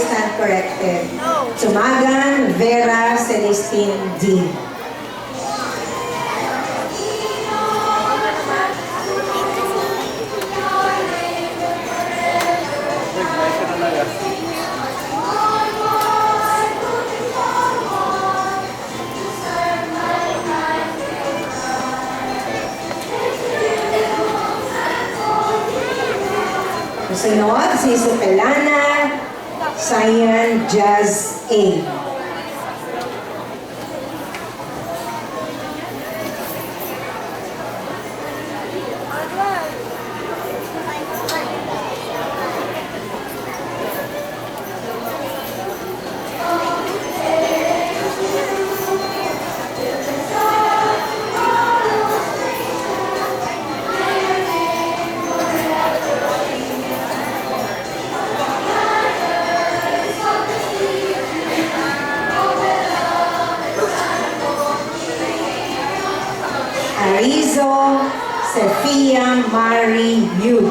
stand corrected. Tumagan Vera Celestine D. Sunod, si Supelana Cyan Jazz A. Arizo Sophia Marie Yu.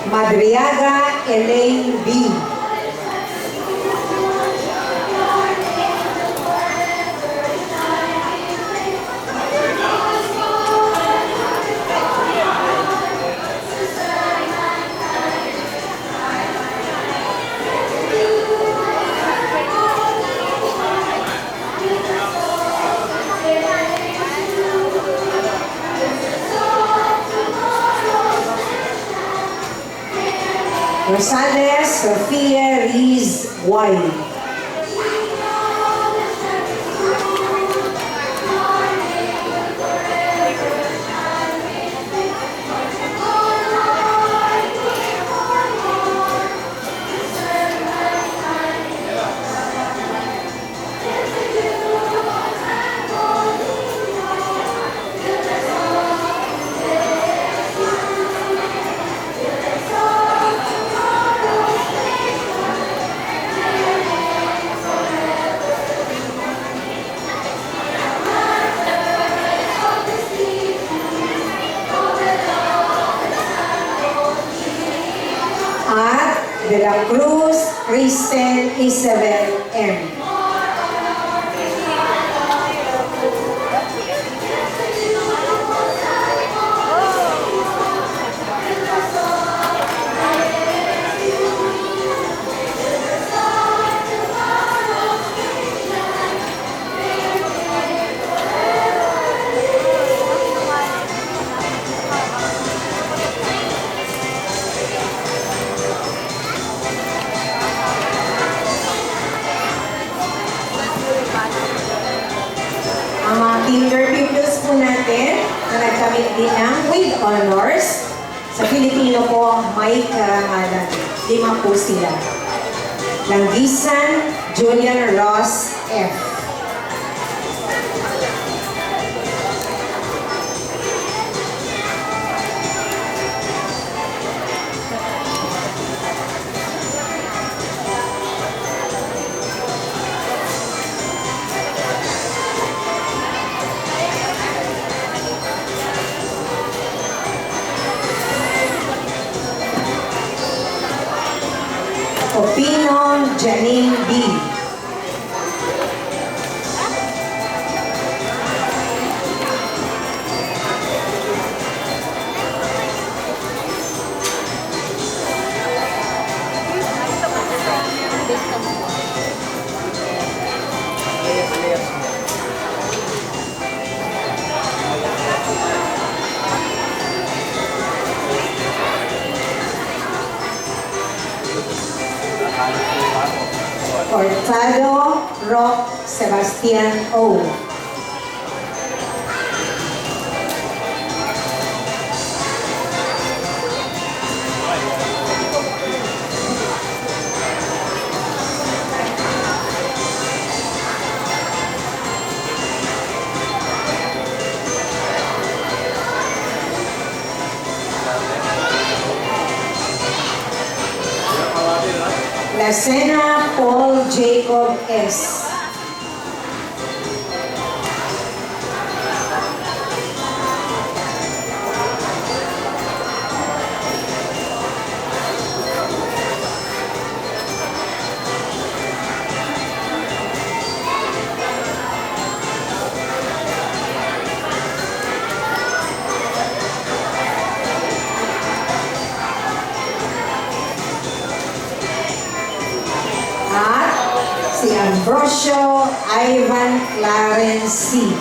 Madriaga Elaine B. Rosales Sofia Riz Wiley. De la Cruz Cristel Isabel M. Ang mga kinder pupils po natin na nagkamit din ng with honors. Sa Filipino po, may karangalan. 5 po sila. Langgisan Julian Ross F. Opino Janine B. Cortado Rock Sebastian O. Yasena Paul Jacob S. At si Ambrosio Ivan Clarence C.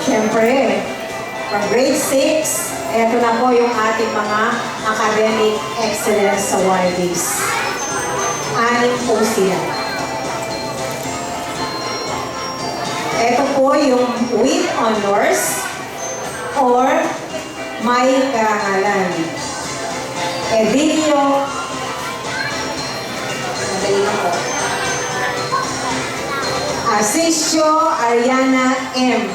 Siyempre, from grade 6, eto na po yung ating mga academic excellence awardees. 6 po sila. Ito po yung with honors or may karangalan. Edilio, madali na po. Asisio Ariana M.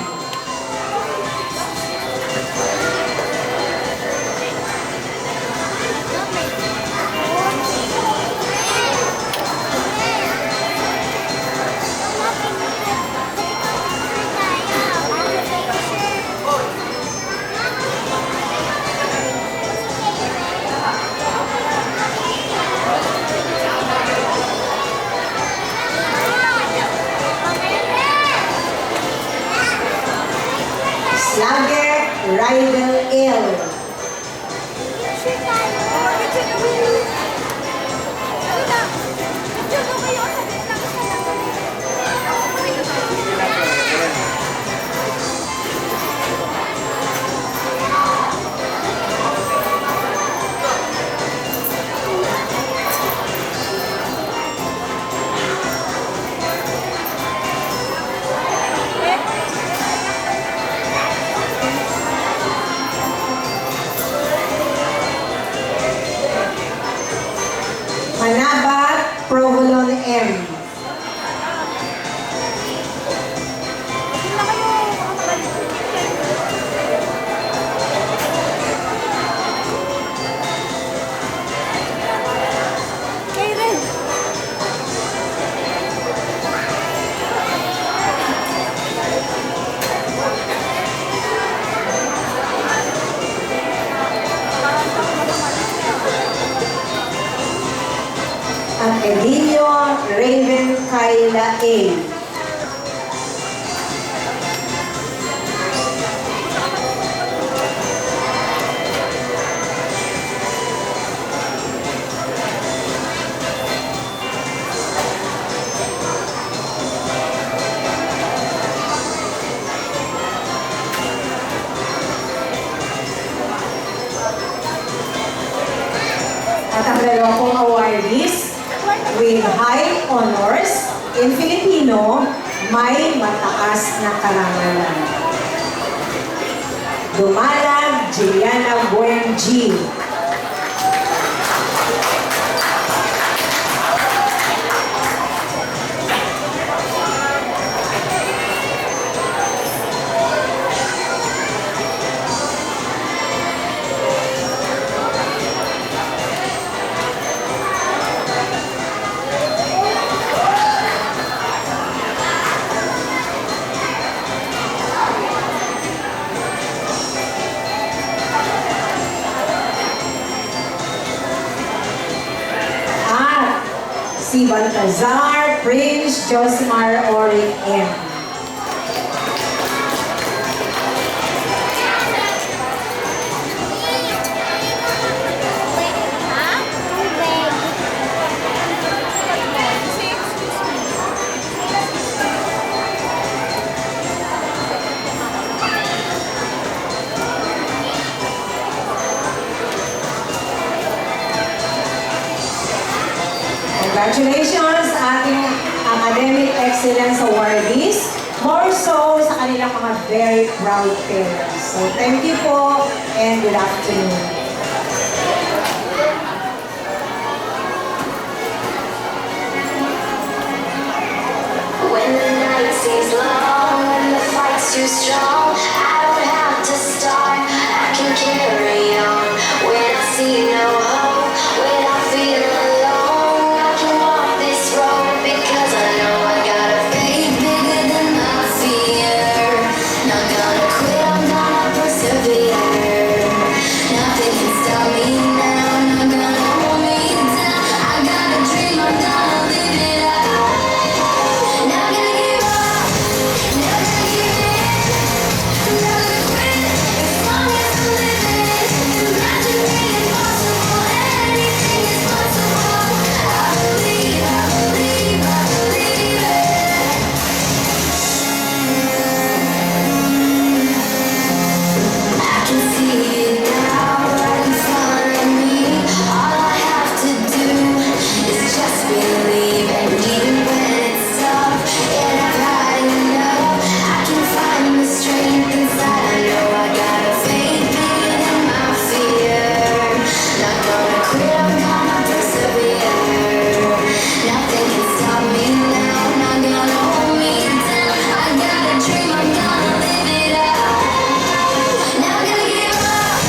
Slagger Rydel L. Manabat Provolone M. At Edilio Raven Kyla A. At ang dalawang awardees with high honors in Filipino, may mataas na karangalan. Dumalag Juliana Buenji. Si Baltazar Prince Josimar Oric M. Congratulations, ating excellence awardees, more so sa kanilang mga very proud parents. So thank you po and good afternoon. When the night seems long and the fight's too strong, I don't have to start, I can carry on. When I see no hope, when I feel alone, I can walk this road because I know I got a faith bigger than my fear. Not gonna quit, I'm gonna persevere. Nothing can stop me now, not gonna hold me down. I got a dream, I'm gonna live it out. Not gonna give up, not gonna give in, not gonna quit as long as I'm living. Imagine the impossible, anything is possible. I believe, I believe, I believe it. I can see it now, right in front of me. All I have to do is just believe, and even when it's tough and I've had enough, I can find the strength inside. I know I got a faith bigger than my fear. Not gonna quit, I'm gonna persevere. Nothing can stop me now, not gonna hold me down. I got a dream, I'm gonna live it out. Not gonna give up,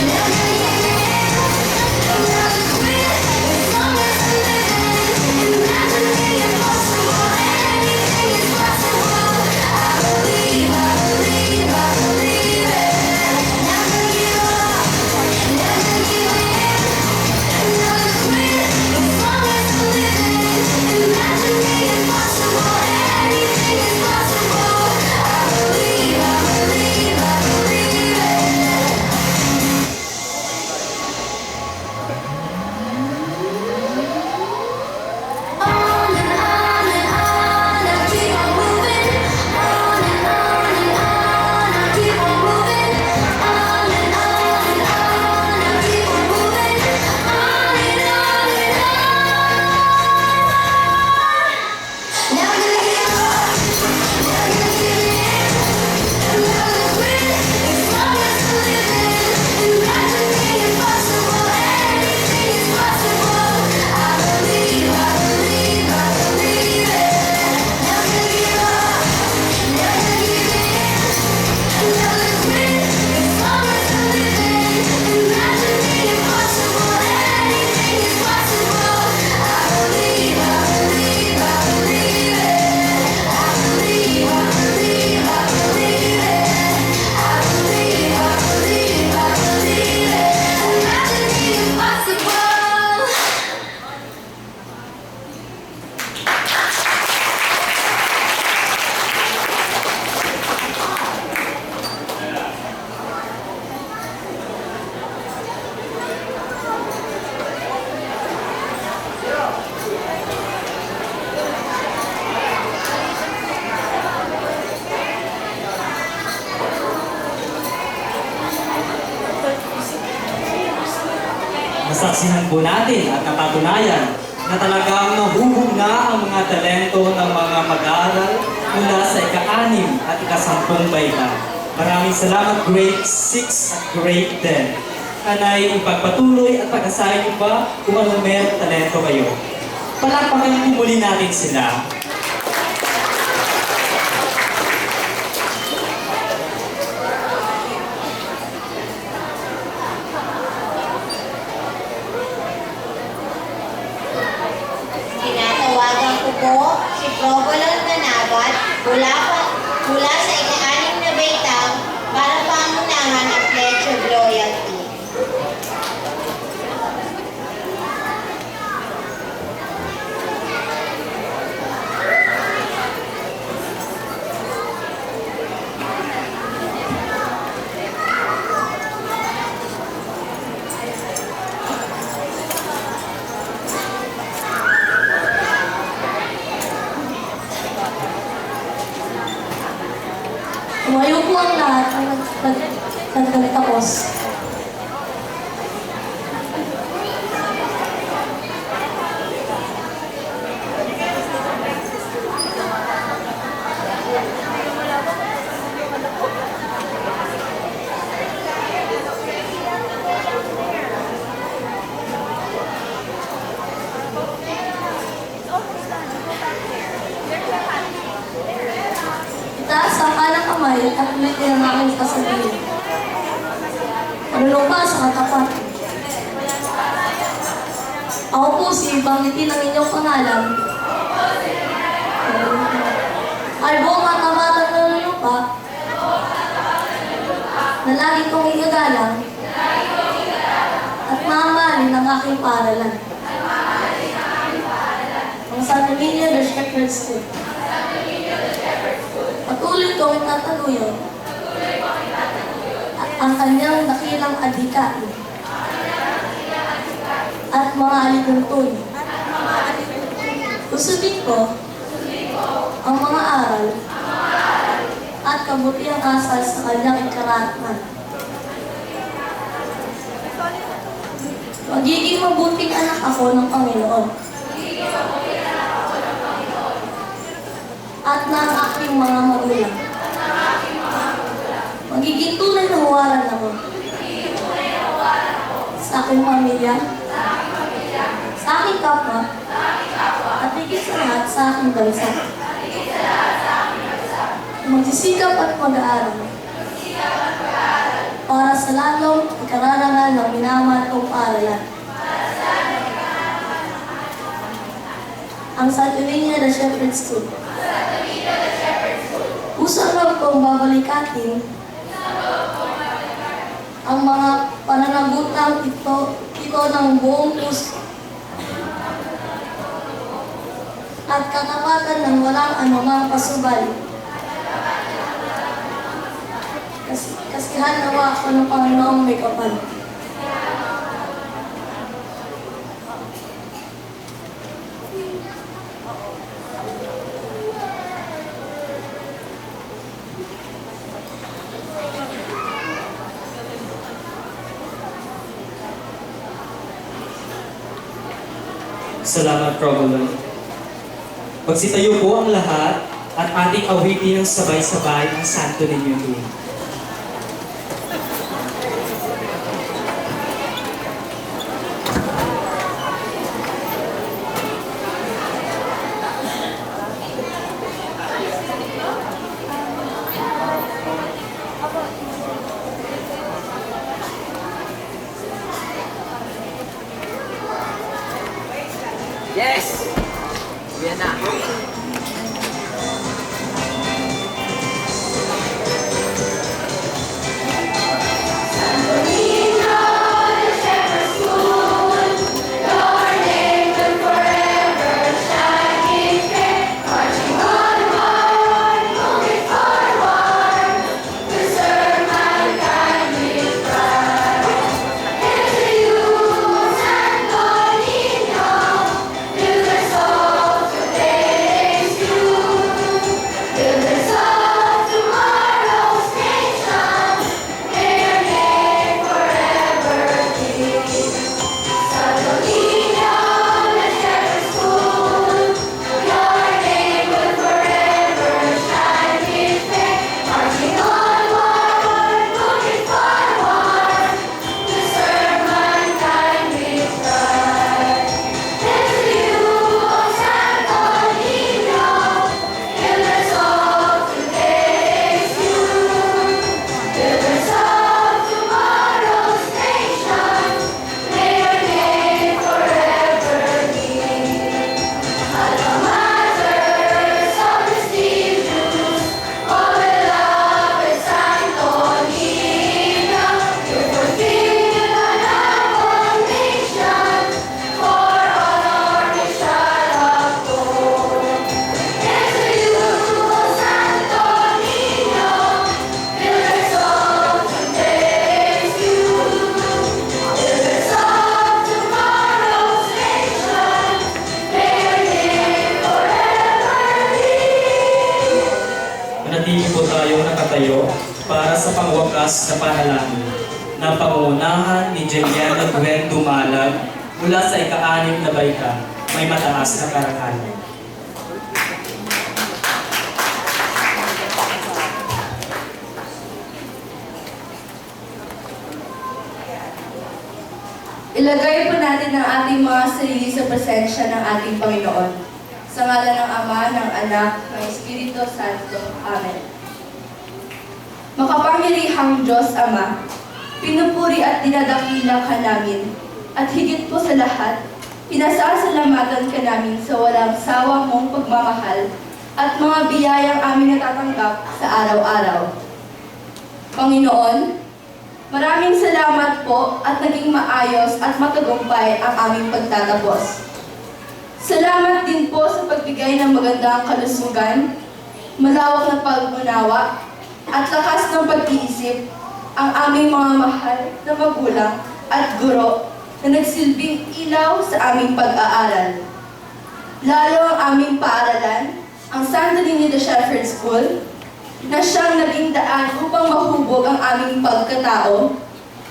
not gonna give in, not gonna quit as long as I'm living. Imagine the impossible, anything is possible. I believe, I believe, I believe it. Not gonna give up, not gonna give in, not gonna quit as long as I'm living. Imagine the impossible, anything is possible. I believe, I believe, I believe it. On and on and on, I keep on moving. On and on and on, I keep on moving. On and on and on, I keep on moving. On and on and on. Never gonna give up, never gonna give in, never gonna quit as long as I'm living. Imagine the impossible, anything is possible. I believe, I believe, I believe it. Never gonna give up, never gonna give in, never gonna quit as long as I'm living. Imagine the impossible, anything is possible. I believe, I believe, I believe it. I believe, I believe, I believe it. I believe, I believe, I believe it. Imagine the impossible. Nasaksihan po natin at napatunayan na talagang nahuhog na ang mga talento ng mga mag-aaral mula sa ika-6 at ika-10 baita. Maraming salamat grade 6 at grade 10. Anay, ipagpatuloy at pag-asahin niyo pa kung anong meron talento kayo. Palakpakan po muli natin sila. Tinatawagan ko po si Provolone Manabat mula sa ika-6 na baitang para pamunahan ang Pledge of Loyalty. Tumayo po ang lahat ang nagtapos. Itaas ang kanang kamay at ulitin ang aking sasabihin. Manulong ka sa katapat. Ako po si banggitin ang inyong pangalan. Ay buong matamatan ng lupa na lagi kong igagalang at mamahalin ang aking paaralan. Ang San Emilio de Shepherd School. Patuloy kong itataguyod ang kanyang dakilang adhikain at mga alituntunin. Usupin ko ang mga aral at kabutihang asal sa kanyang ikaratman. Magiging mabuting anak ako ng Panginoon. At ng aking mga magulang. Magiging tunay na huwaran ako. Sa aking pamilya. Sa aking kapwa. At higit sa lahat sa aking bansa. Magsisikap at mag-aaral. Para sa lalong ikararangan ng minamahal kong paaralan. Ang San Emilio de Shepherd School. Usang loob kong babalikatin ang mga pananagutang ito ng buong puso at katapatan ng walang anumang pasubali. Kasihan nawa ako ng Panginoong may kapal. Salamat, Provolone. Magsitayo po ang lahat at ating awitin ng sabay-sabay ang Santo Niño Tuwing. Yes! Yan na. Manatili po tayo nakatayo para sa pangwakas na panalangin ng pangungunahan ni Juliana Gwen Dumalag mula sa ika-6 na baita, may mataas na karangalan. Ilagay po natin ang ating mga sarili sa presensya ng ating Panginoon. Sa ngalan ng Ama, ng Anak, ng Espiritu Santo. Amen. Makapangyarihang Diyos Ama, pinupuri at dinadakila ka namin, at higit po sa lahat, pinasasalamatan ka namin sa walang sawa mong pagmamahal at mga biyayang aming natatanggap sa araw-araw. Panginoon, maraming salamat po at naging maayos at matagumpay ang aming pagtatapos. Salamat din po sa pagbigay ng magandang kalusugan, malawak na pag-unawa, at lakas ng pag-iisip ang aming mga mahal na magulang at guro na nagsilbing ilaw sa aming pag-aaral. Lalo ang aming paaralan, ang Santa Trinidad Shepherd School, na siyang naging daan upang mahubog ang aming pagkatao,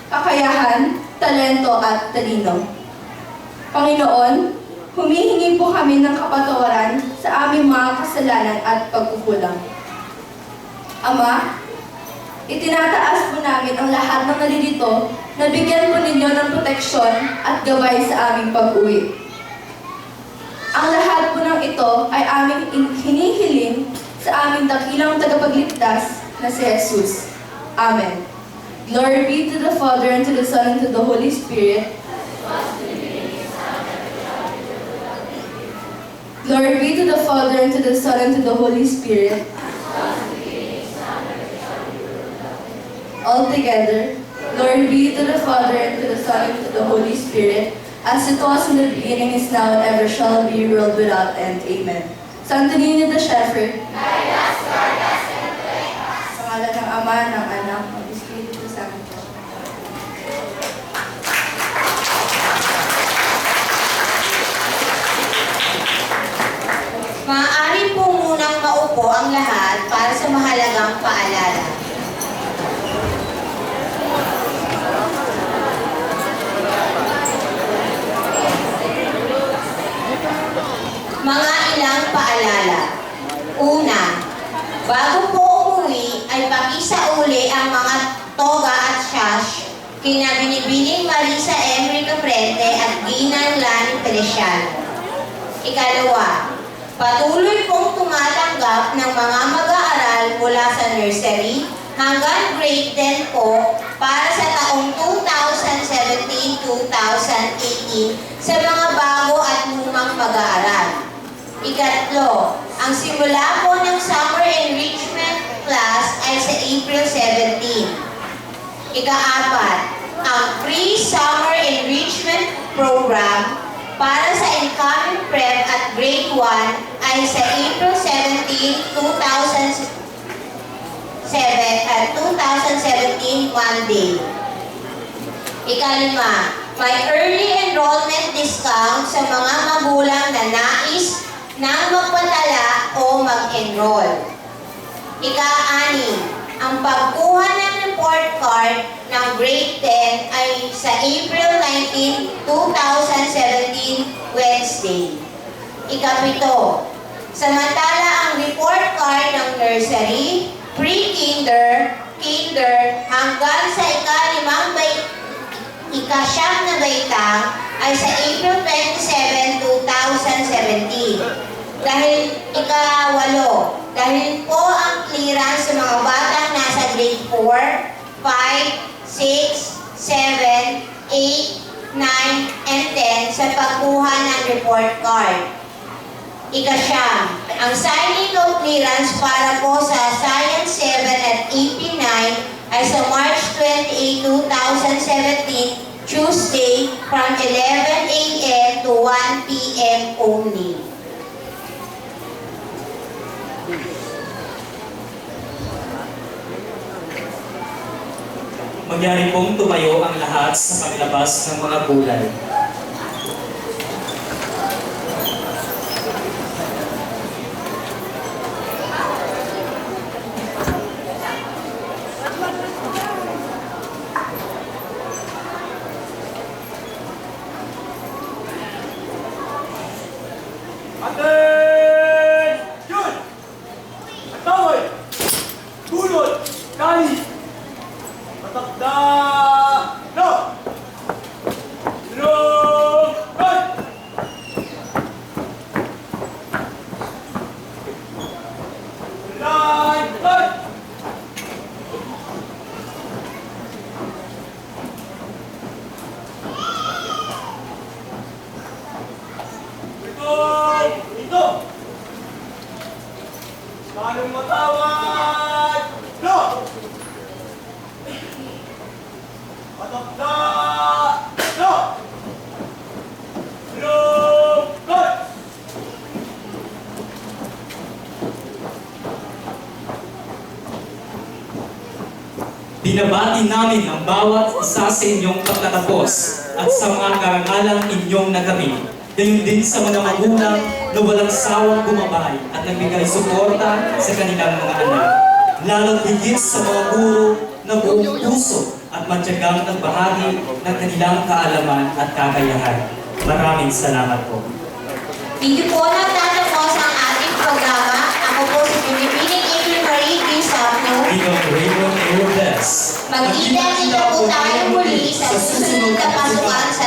kakayahan, talento at talino. Panginoon, humihingi po kami ng kapatawaran sa aming mga kasalanan at pagkukulang. Ama, itinataas po namin ang lahat ng nalilito na bigyan po ninyo ng proteksyon at gabay sa aming pag-uwi. Ang lahat po ng ito ay aming hinihiling sa aming dakilang tagapagligtas na si Jesus. Amen. Glory be to the Father, and to the Son, and to the Holy Spirit. Glory be to the Father, and to the Son, and to the Holy Spirit. All together, glory be to the Father, and to the Son, and to the Holy Spirit, as it was in the beginning, is now, and ever shall be, world without end. Amen. Santa Nina the Shepherd, sa ngalan ng Ama, ng Anak, ng Espiritu Santo. Maaari po munang maupo ang lahat para sa mahalagang paalala. Mga ilang paalala. Una, bago po umuwi ay pakisauli ang mga toga at sash kina Binibining Marisa Emery Caprente at Ginang Lani Feliciano. Ikalawa, patuloy pong tumatanggap ng mga mag-aaral mula sa nursery hanggang grade 10 po para sa taong 2017-2018 sa mga bago at lumang mag-aaral. Ikatlo, ang simula po ng Summer Enrichment Class ay sa April 17. Ika-apat, ang Free Summer Enrichment Program para sa incoming prep at grade 1 ay sa April 17, 2017 Monday. Ikalima, may early enrollment discount sa mga magulang na nais na magpatala o mag-enroll. Ika-anim, ang pagkuha ng report card ng grade 10 ay sa April 19, 2017, Wednesday. Ika-pito, samantala ang report card ng nursery, pre-kinder, kinder, hanggang sa ika-siyam na baitang ay sa April 27, 2017. Dahil ika-walo, dahil po ang clearance sa mga batang nasa grade 4, 5, 6, 7, 8, 9, and 10 sa pagkuha ng report card. Ika-siyam, ang signing of clearance para po sa Science 7 at AP 9 ay sa March 28, 2017, Tuesday from 11 a.m. to 1 p.m. only. Magyari pong tumayo ang lahat sa paglabas ng mga gulay. Attention! Tawag! Tulot! Kali! Matakda! No! Tulog! Right! Binabati namin ang bawat isa sa inyong pagtatapos at sa mga karangalang inyong nakamit. Gayon din sa mga magulang na walang sawang gumabay at nagbigay suporta sa kanilang mga anak. Lalo't higit sa mga guro na buong puso at matyagang nagbahagi ng kanilang kaalaman at kakayahan. Maraming salamat po. Hindi po nagtatapos ang ating programa. Ako po si Pinipining April Marie Quisapno. Bilang Raymond Aerobles. Magkita-kita po tayo muli sa susunod na pasukan sa